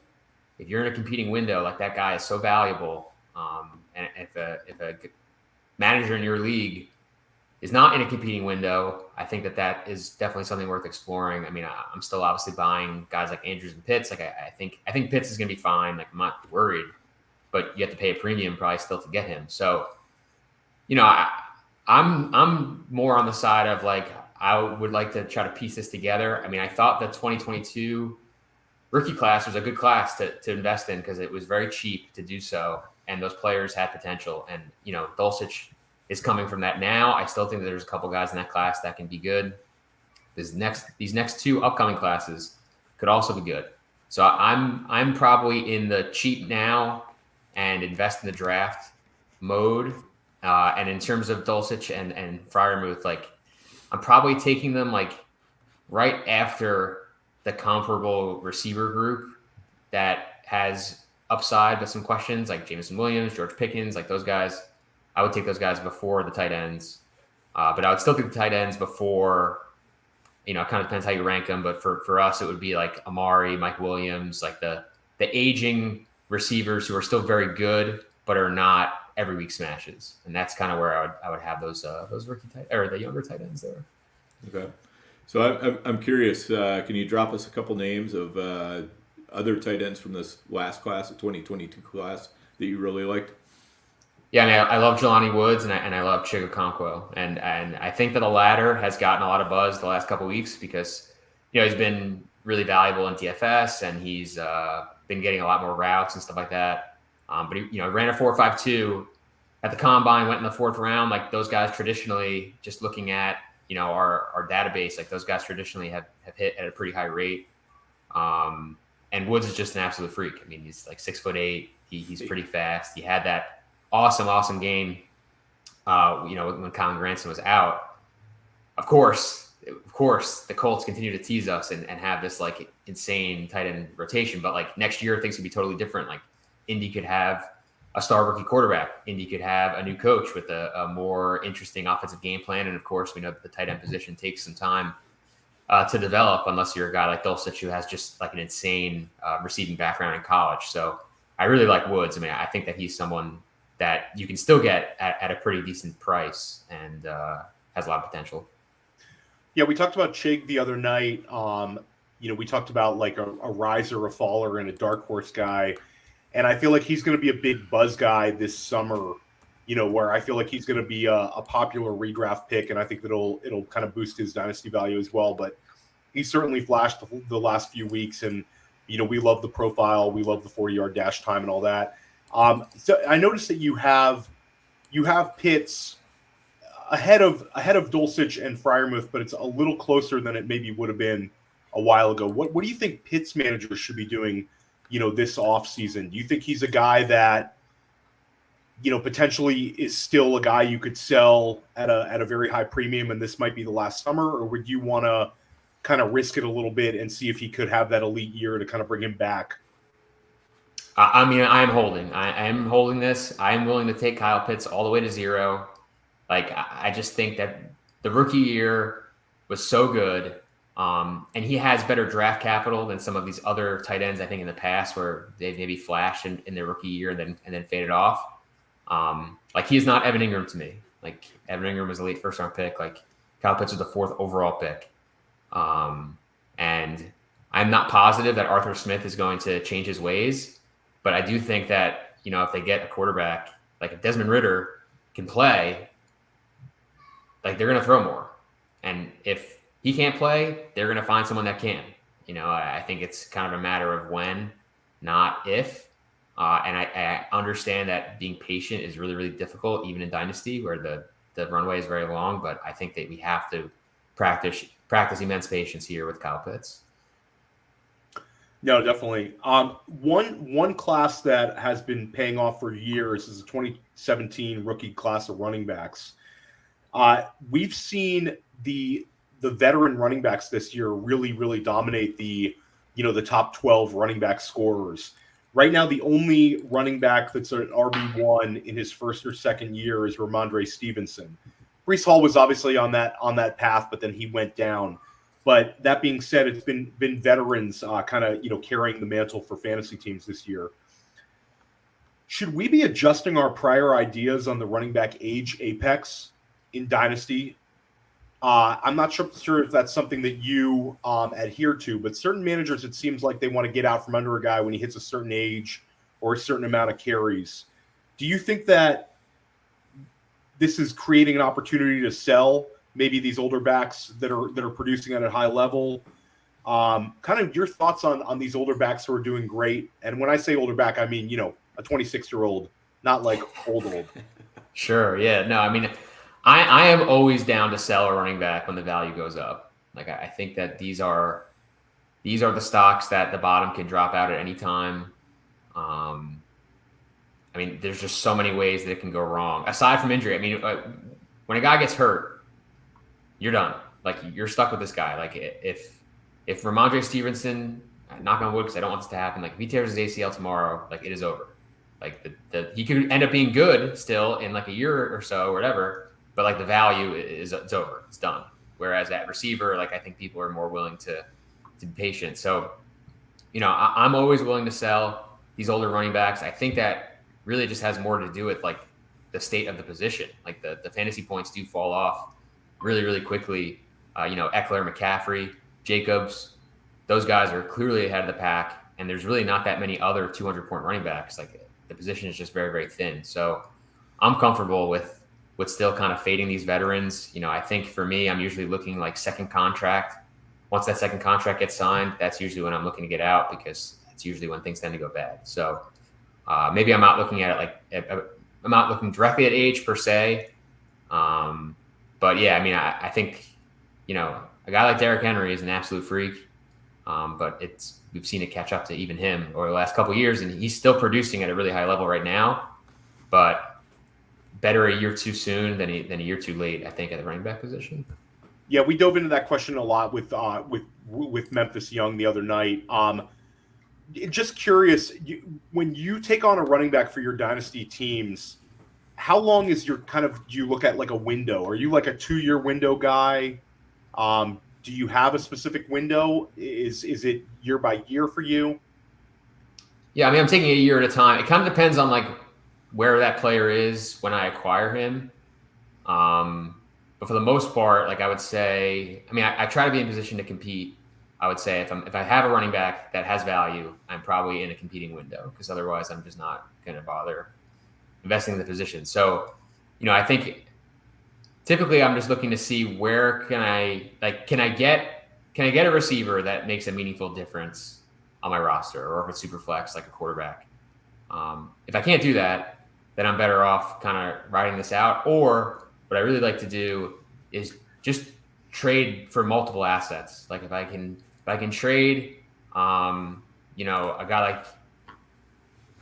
if you're in a competing window, like that guy is so valuable. And if a manager in your league is not in a competing window, I think that is definitely something worth exploring. I mean, I'm still obviously buying guys like Andrews and Pitts. Like I think Pitts is going to be fine. Like I'm not worried, but you have to pay a premium probably still to get him. So, I'm more on the side of like I would like to try to piece this together. I mean, I thought the 2022 rookie class was a good class to invest in because it was very cheap to do so, and those players had potential. And Dulcich is coming from that now. I still think that there's a couple guys in that class that can be good. These next two upcoming classes could also be good. So I'm probably in the cheap now and invest in the draft mode. And in terms of Dulcich and Freiermuth, like I'm probably taking them like right after the comparable receiver group that has upside with some questions, like Jameson Williams, George Pickens, like those guys. I would take those guys before the tight ends, but I would still take the tight ends before. It kind of depends how you rank them, but for us, it would be like Amari, Mike Williams, like the aging receivers who are still very good but are not every week smashes, and that's kind of where I would have those rookie or the younger tight ends there. Okay. So I'm curious. Can you drop us a couple names of other tight ends from this last class, the 2022 class, that you really liked? Yeah, I mean, I love Jelani Woods and I love Chigokonkwo, and I think that the latter has gotten a lot of buzz the last couple of weeks because he's been really valuable in DFS and he's been getting a lot more routes and stuff like that. But he ran a 4.52 at the combine, went in the fourth round. Like those guys traditionally, just looking at our database, like those guys traditionally have hit at a pretty high rate. And Woods is just an absolute freak. I mean, he's like 6'8". He's pretty fast. He had that awesome game, when Colin Granson was out. Of course, the Colts continue to tease us and have this like insane tight end rotation. But like next year, things could be totally different. Like Indy could have a star rookie quarterback. Indy could have a new coach with a more interesting offensive game plan. And of course, we know that the tight end position takes some time to develop unless you're a guy like Dulcich who has just like an insane receiving background in college. So I really like Woods. I mean, I think that he's someone that you can still get at a pretty decent price and has a lot of potential. Yeah, we talked about Chig the other night. We talked about like a riser, a faller, and a dark horse guy. And I feel like he's going to be a big buzz guy this summer, where I feel like he's going to be a popular redraft pick. And I think that it'll kind of boost his dynasty value as well. But he's certainly flashed the last few weeks. And, we love the profile. We love the 40-yard dash time and all that. So I noticed that you have Pitts ahead of Dulcich and Freiermuth, but it's a little closer than it maybe would have been a while ago. What do you think Pitts managers should be doing, this offseason? Do you think he's a guy that, potentially is still a guy you could sell at a very high premium and this might be the last summer, or would you want to kind of risk it a little bit and see if he could have that elite year to kind of bring him back? I mean, I am holding this. I am willing to take Kyle Pitts all the way to 0. Like, I just think that the rookie year was so good. And he has better draft capital than some of these other tight ends, I think, in the past where they've maybe flashed in their rookie year and then faded off. Like, he is not Evan Ingram to me. Like, Evan Ingram was a late first-round pick. Like, Kyle Pitts was the 4th overall pick. And I'm not positive that Arthur Smith is going to change his ways, but I do think that, if they get a quarterback, like if Desmond Ridder can play, like they're going to throw more. And if he can't play, they're going to find someone that can. I think it's kind of a matter of when, not if. And I understand that being patient is really, really difficult, even in Dynasty, where the runway is very long. But I think that we have to practice immense patience here with Kyle Pitts. No, definitely. One class that has been paying off for years is the 2017 rookie class of running backs. We've seen the veteran running backs this year really, really dominate the top 12 running back scorers. Right now, the only running back that's an RB1 in his first or second year is Ramondre Stevenson. Breece Hall was obviously on that path, but then he went down. But that being said, it's been veterans kind of carrying the mantle for fantasy teams this year. Should we be adjusting our prior ideas on the running back age apex in Dynasty? I'm not sure if that's something that you adhere to, but certain managers, it seems like they want to get out from under a guy when he hits a certain age or a certain amount of carries. Do you think that this is creating an opportunity to sell maybe these older backs that are producing at a high level? Kind of your thoughts on these older backs who are doing great. And when I say older back, I mean, a 26-year-old, not like old. Sure. Yeah. No, I mean, I am always down to sell a running back when the value goes up. Like, I think that these are the stocks that the bottom can drop out at any time. I mean, there's just so many ways that it can go wrong. Aside from injury, I mean, when a guy gets hurt, you're done. Like, you're stuck with this guy. Like, if Ramondre Stevenson, knock on wood, because I don't want this to happen, like if he tears his ACL tomorrow, like it is over. Like he could end up being good still in like a year or so or whatever, but like the value it's over. It's done. Whereas at receiver, like I think people are more willing to be patient. So, I'm always willing to sell these older running backs. I think that really just has more to do with like the state of the position. Like the fantasy points do fall off really, really quickly. Eckler, McCaffrey, Jacobs, those guys are clearly ahead of the pack, and there's really not that many other 200-point running backs. Like the position is just very, very thin. So I'm comfortable with still kind of fading these veterans. I think for me, I'm usually looking like second contract. Once that second contract gets signed, that's usually when I'm looking to get out, because it's usually when things tend to go bad. So maybe I'm not looking at it I'm not looking directly at age per se. But yeah, I mean, I think, a guy like Derrick Henry is an absolute freak. But we've seen it catch up to even him over the last couple of years, and he's still producing at a really high level right now. But better a year too soon than a year too late, I think, at the running back position. Yeah, we dove into that question a lot with Memphis Young the other night. Just curious, when you take on a running back for your dynasty teams, how long is do you look at like a window? Are you like a 2-year window guy? Do you have a specific window? Is it year by year for you? Yeah, I mean, I'm taking it a year at a time. It kind of depends on like where that player is when I acquire him. But for the most part, like I would say, I mean, I try to be in position to compete. I would say if I have a running back that has value, I'm probably in a competing window, because otherwise I'm just not going to bother investing in the position. So, I think typically I'm just looking to see where can I get a receiver that makes a meaningful difference on my roster, or if it's super flex, like a quarterback. If I can't do that, then I'm better off kind of riding this out. Or what I really like to do is just trade for multiple assets. Like if I can trade, a guy like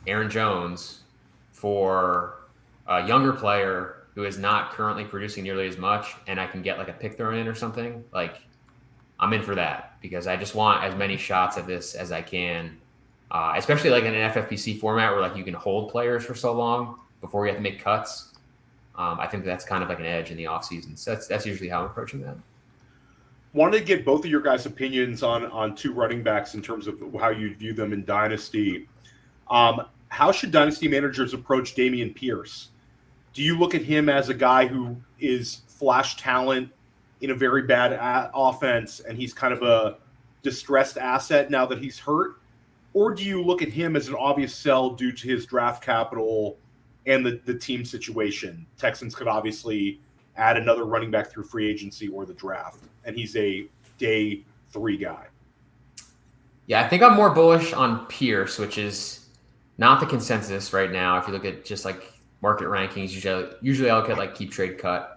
Aaron Jones for a younger player who is not currently producing nearly as much, and I can get like a pick thrown in or something, like I'm in for that, because I just want as many shots at this as I can, especially like in an FFPC format where like you can hold players for so long before you have to make cuts. I think that's kind of like an edge in the offseason. So that's usually how I'm approaching that. Wanted to get both of your guys' opinions on two running backs in terms of how you view them in Dynasty. How should Dynasty managers approach Dameon Pierce? Do you look at him as a guy who is flash talent in a very bad offense, and he's kind of a distressed asset now that he's hurt? Or do you look at him as an obvious sell due to his draft capital and the team situation? Texans could obviously add another running back through free agency or the draft, and he's a day 3 guy. Yeah, I think I'm more bullish on Pierce, which is not the consensus right now. If you look at just like market rankings, usually I look at like keep, trade, cut,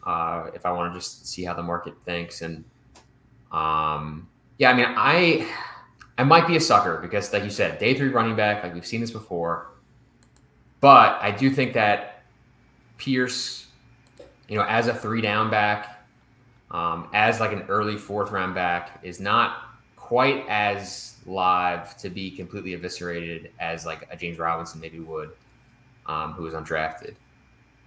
if I want to just see how the market thinks. And yeah, I mean, I might be a sucker because, like you said, day 3 running back, like we've seen this before. But I do think that Pierce, as a 3-down back, as like an early 4th round back, is not quite as live to be completely eviscerated as like a James Robinson maybe would, who was undrafted.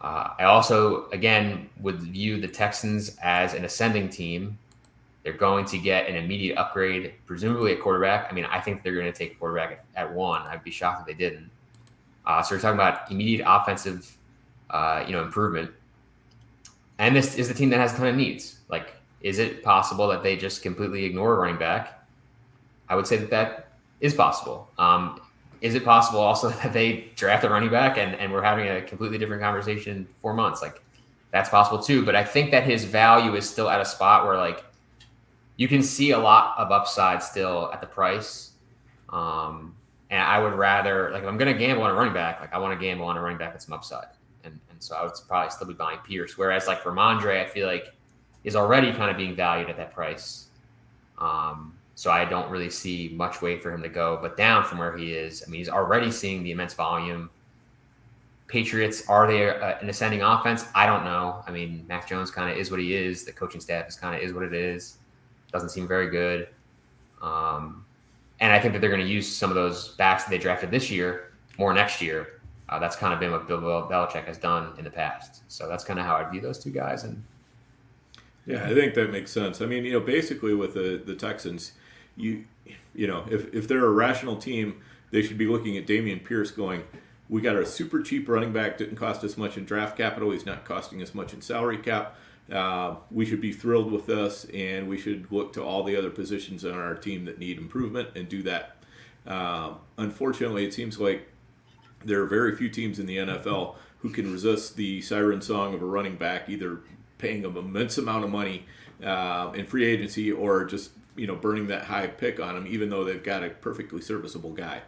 I also, again, would view the Texans as an ascending team. They're going to get an immediate upgrade, presumably a quarterback. I mean, I think they're going to take a quarterback at 1. I'd be shocked if they didn't. So we're talking about immediate offensive, improvement. And this is the team that has a ton of needs. Like, is it possible that they just completely ignore a running back? I would say that is possible. Is it possible also that they draft a running back and we're having a completely different conversation in 4 months? Like, that's possible too. But I think that his value is still at a spot where like you can see a lot of upside still at the price. And I would rather, like, if I'm going to gamble on a running back, like I want to gamble on a running back with some upside. And so I would probably still be buying Pierce. Whereas like for Ramondre, I feel like is already kind of being valued at that price. So I don't really see much way for him to go, but down from where he is. I mean, he's already seeing the immense volume. Patriots, are they an ascending offense? I don't know. I mean, Mac Jones kind of is what he is. The coaching staff is what it is. Doesn't seem very good. And I think that they're going to use some of those backs that they drafted this year more next year. That's kind of been what Bill Belichick has done in the past. So that's kind of how I view those two guys. And yeah, I think that makes sense. I mean, basically with the Texans, if they're a rational team, they should be looking at Dameon Pierce going, we got a super cheap running back, didn't cost us much in draft capital. He's not costing us much in salary cap. We should be thrilled with this, and we should look to all the other positions on our team that need improvement and do that. Unfortunately, it seems like there are very few teams in the NFL who can resist the siren song of a running back, either paying an immense amount of money in free agency or just burning that high pick on him, even though they've got a perfectly serviceable guy.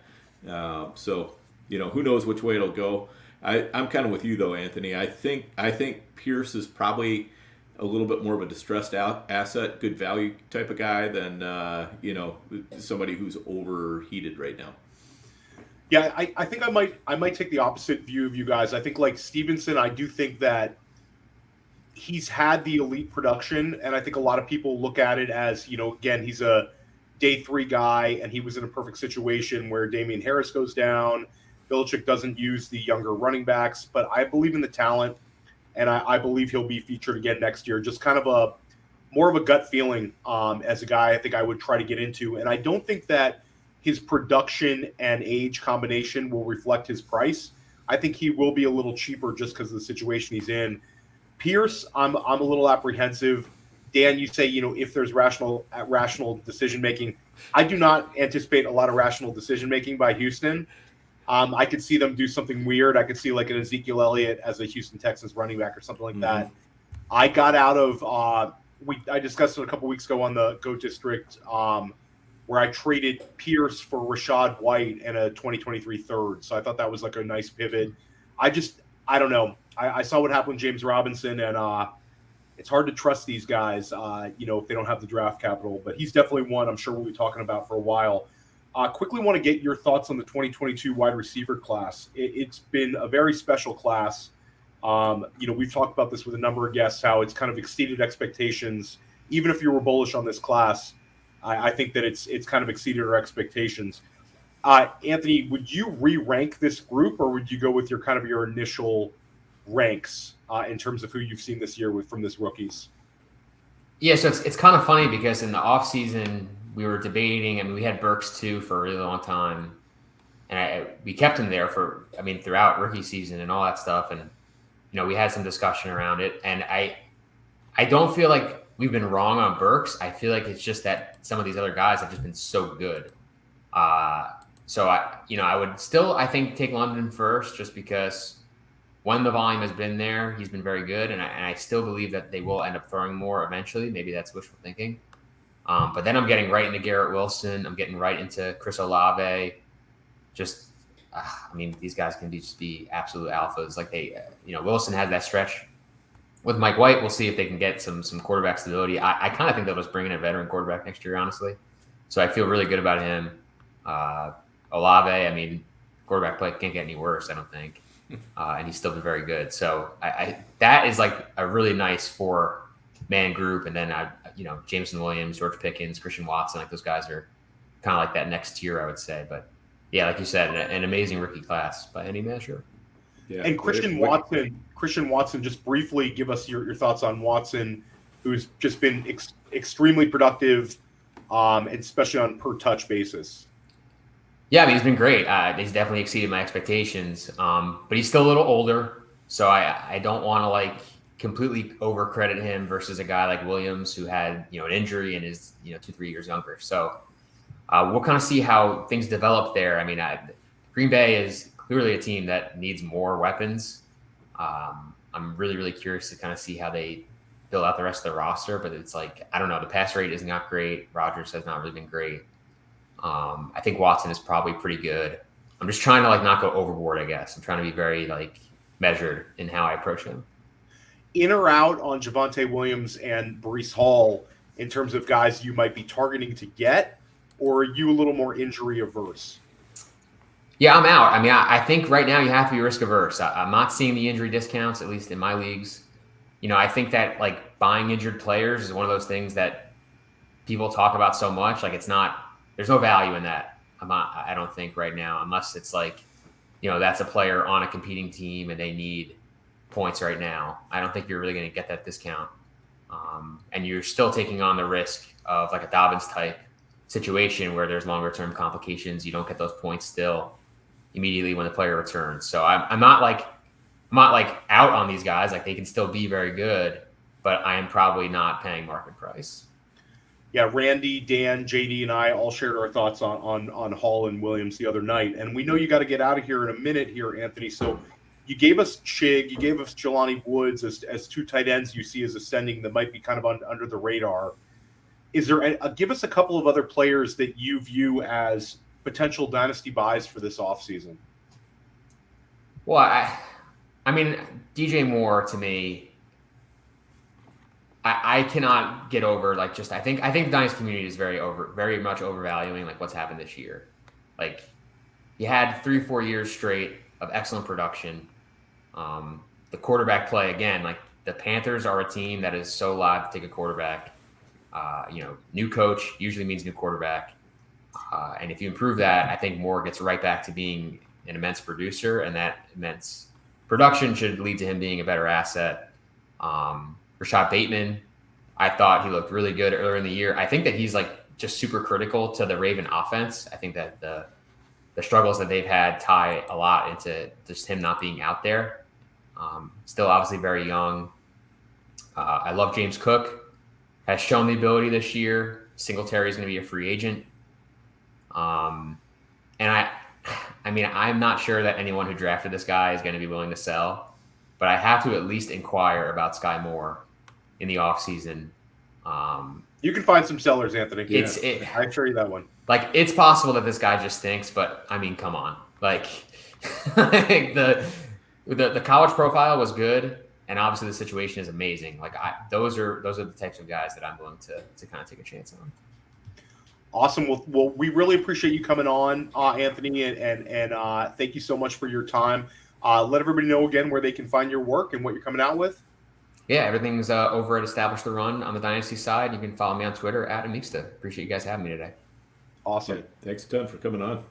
So who knows which way it'll go. I'm kind of with you though, Anthony. I think Pierce is probably a little bit more of a distressed asset, good value type of guy than somebody who's overheated right now. Yeah, I think I might take the opposite view of you guys. I think like Stevenson, I do think that he's had the elite production, and I think a lot of people look at it as, again, he's a day 3 guy, and he was in a perfect situation where Damian Harris goes down. Belichick doesn't use the younger running backs, but I believe in the talent, and I believe he'll be featured again next year. Just kind of more of a gut feeling as a guy I think I would try to get into. And I don't think that his production and age combination will reflect his price. I think he will be a little cheaper just because of the situation he's in. Pierce, I'm a little apprehensive. Dan, you say, if there's rational decision making. I do not anticipate a lot of rational decision making by Houston. I could see them do something weird. I could see like an Ezekiel Elliott as a Houston Texans running back or something like that. I got out of I discussed it a couple weeks ago on the Go DiSTRiCT where I traded Pierce for Rachaad White and a 2023 third. So I thought that was like a nice pivot. I don't know. I saw what happened with James Robinson, and it's hard to trust these guys, if they don't have the draft capital. But he's definitely one I'm sure we'll be talking about for a while. Quickly want to get your thoughts on the 2022 wide receiver class. It's been a very special class. We've talked about this with a number of guests, how it's kind of exceeded expectations. Even if you were bullish on this class, I think that it's kind of exceeded our expectations. Anthony, would you re-rank this group, or would you go with your initial ranks in terms of who you've seen this year from this rookies? Yeah, so it's kind of funny because in the offseason, we were debating. I mean, we had Burks too for a really long time, and we kept him there throughout rookie season and all that stuff. And we had some discussion around it. And I don't feel like we've been wrong on Burks. I feel like it's just that some of these other guys have just been so good. So I would still, I think, take London first, just because when the volume has been there, he's been very good. And I still believe that they will end up throwing more eventually. Maybe that's wishful thinking. But then I'm getting right into Garrett Wilson. I'm getting right into Chris Olave. These guys can just be absolute alphas. Like Wilson has that stretch with Mike White. We'll see if they can get some quarterback stability. I kind of think they'll just bring in a veteran quarterback next year, honestly. So I feel really good about him. Olave, quarterback play can't get any worse, I don't think. And he's still been very good. So that is like a really nice 4-man group. And then Jameson Williams, George Pickens, Christian Watson, like those guys are kind of like that next tier, I would say. But yeah, like you said, an amazing rookie class by any measure. Yeah. And Christian Watson, just briefly give us your thoughts on Watson, who's just been extremely productive, especially on per touch basis. Yeah, he's been great. He's definitely exceeded my expectations, but he's still a little older, so I don't want to completely overcredit him versus a guy like Williams who had an injury and is 2-3 years younger. So we'll kind of see how things develop there. Green Bay is clearly a team that needs more weapons. I'm really, really curious to kind of see how they build out the rest of the roster, but it's I don't know. The pass rate is not great. Rodgers has not really been great. I think Watson is probably pretty good. I'm just trying to not go overboard, I guess. I'm trying to be very measured in how I approach him. In or out on Javonte Williams and Breece Hall in terms of guys you might be targeting to get, or are you a little more injury averse? Yeah, I'm out. I think right now you have to be risk averse. I'm not seeing the injury discounts, at least in my leagues. I think that buying injured players is one of those things that people talk about so much. There's no value in that. I don't think right now, unless it's that's a player on a competing team and they need points right now. I don't think you're really going to get that discount. And you're still taking on the risk of a Dobbins type situation where there's longer term complications. You don't get those points still immediately when the player returns. So I'm not out on these guys. They can still be very good, but I am probably not paying market price. Yeah, Randy, Dan, JD, and I all shared our thoughts on Hall and Williams the other night. And we know you got to get out of here in a minute here, Anthony. So you gave us Chig, you gave us Jelani Woods as two tight ends you see as ascending that might be kind of under the radar. Is there give us a couple of other players that you view as potential dynasty buys for this offseason? Well, I mean, DJ Moore to me, I cannot get over I think the dynasty community is very much overvaluing what's happened this year. You had 3-4 years straight of excellent production. The quarterback play again, the Panthers are a team that is so live to take a quarterback. New coach usually means new quarterback. And if you improve that, I think Moore gets right back to being an immense producer, and that immense production should lead to him being a better asset. Rashad Bateman, I thought he looked really good earlier in the year. I think that he's just super critical to the Raven offense. I think that the struggles that they've had tie a lot into just him not being out there. Still obviously very young. I love James Cook. Has shown the ability this year. Singletary is going to be a free agent. And I mean, I'm not sure that anyone who drafted this guy is going to be willing to sell, but I have to at least inquire about Sky Moore in the offseason. You can find some sellers, Anthony. I assure you that one. Like, it's possible that this guy just stinks, but I mean, come on. Like, the college profile was good, and obviously the situation is amazing. Like, those are the types of guys that I'm willing to kind of take a chance on. Awesome. Well, we really appreciate you coming on, Anthony, and thank you so much for your time. Let everybody know again where they can find your work and what you're coming out with. Yeah, everything's over at Establish the Run on the Dynasty side. You can follow me on Twitter at AMiCO. Appreciate you guys having me today. Awesome. Yeah, thanks a ton for coming on.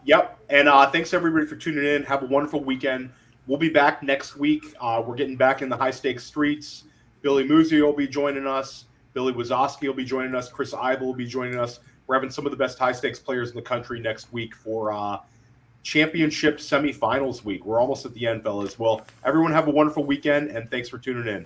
Yep. And thanks everybody for tuning in. Have a wonderful weekend. We'll be back next week. We're getting back in the high stakes streets. Billy Muzio will be joining us. Billy Wazowski will be joining us. Chris Eibel will be joining us. We're having some of the best high stakes players in the country next week for championship semifinals week. We're almost at the end, fellas. Well, everyone have a wonderful weekend, and thanks for tuning in.